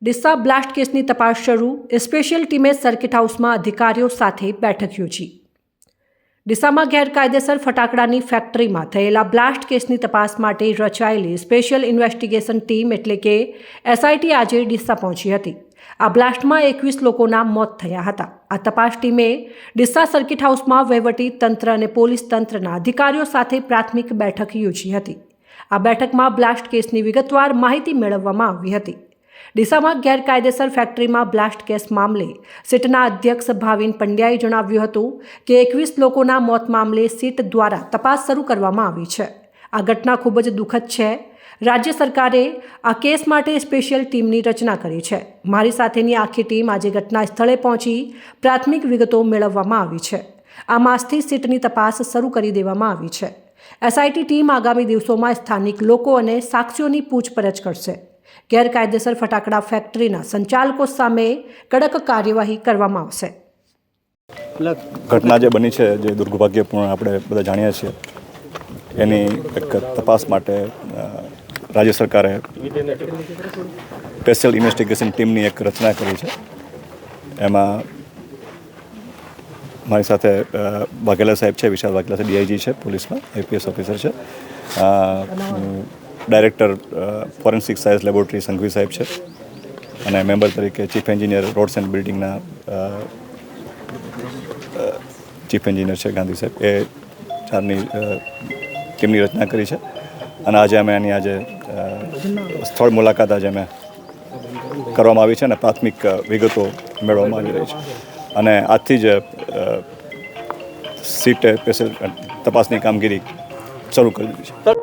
Deesa blast કેસની તપાસ શરૂ. સ્પેશિયલ ટીમે સર્કિટ હાઉસમાં અધિકારીઓ સાથે બેઠક યોજી. ડીસામાં ગેરકાયદેસર ફટાકડાની ફેક્ટરીમાં થયેલા બ્લાસ્ટ કેસની તપાસ માટે રચાયેલી સ્પેશિયલ ઇન્વેસ્ટિગેશન ટીમ એટલે કે એસઆઈટી આજે ડીસા પહોંચી હતી. આ બ્લાસ્ટમાં 21 લોકોના મોત થયા હતા. આ તપાસ ટીમે ડીસા સર્કિટ હાઉસમાં વહીવટી તંત્ર અને પોલીસ તંત્રના અધિકારીઓ સાથે પ્રાથમિક બેઠક યોજી હતી. આ બેઠકમાં બ્લાસ્ટ કેસની વિગતવાર માહિતી મેળવવામાં આવી હતી. ડીસામાં ગેરકાયદેસર ફેક્ટરીમાં બ્લાસ્ટ કેસ મામલે સીટના અધ્યક્ષ ભાવિન પંડ્યાએ જણાવ્યું હતું કે 21 લોકોના મોત મામલે સીટ દ્વારા તપાસ શરૂ કરવામાં આવી છે. આ ઘટના ખૂબ જ દુઃખદ છે. રાજ્ય સરકારે આ કેસ માટે સ્પેશિયલ ટીમની રચના કરી છે. મારી સાથેની આખી ટીમ આજે ઘટના સ્થળે પહોંચી પ્રાથમિક વિગતો મેળવવામાં આવી છે. આ માસથી સીટની તપાસ શરૂ કરી દેવામાં આવી છે. એસઆઈટી ટીમ આગામી દિવસોમાં સ્થાનિક લોકો અને સાક્ષીઓની પૂછપરછ કરશે. ગેરકાયદેસર ફટાકડા ફેક્ટરીના સંચાલકો સામે કડક કાર્યવાહી કરવામાં આવશે. ઘટના જે બની છે, જે દુર્ભાગ્યપૂર્ણ આપણે બધા જાણીએ છીએ, એની એક તપાસ માટે રાજ્ય સરકારે સ્પેશિયલ ઇન્વેસ્ટિગેશન ટીમની એક રચના કરી છે. એમાં મારી સાથે વાઘેલા સાહેબ છે, વિશાલ વાઘેલા છે, ડીઆઈજી છે, પોલીસમાં આઈપીએસ ઓફિસર છે, director forensic science laboratory Sanghavi સાહેબ છે, અને મેમ્બર તરીકે ચીફ એન્જિનિયર રોડ્સ એન્ડ બિલ્ડિંગના ચીફ એન્જિનિયર છે ગાંધી સાહેબ. એ ચારની ટીમની રચના કરી છે. અને આજે અમે એની સ્થળ મુલાકાત આજે અમે કરવામાં આવી છે અને પ્રાથમિક વિગતો મેળવવામાં આવી રહી છે. અને આજથી જ સીટે સ્પેશિયલ તપાસની કામગીરી શરૂ કરી દીધી છે.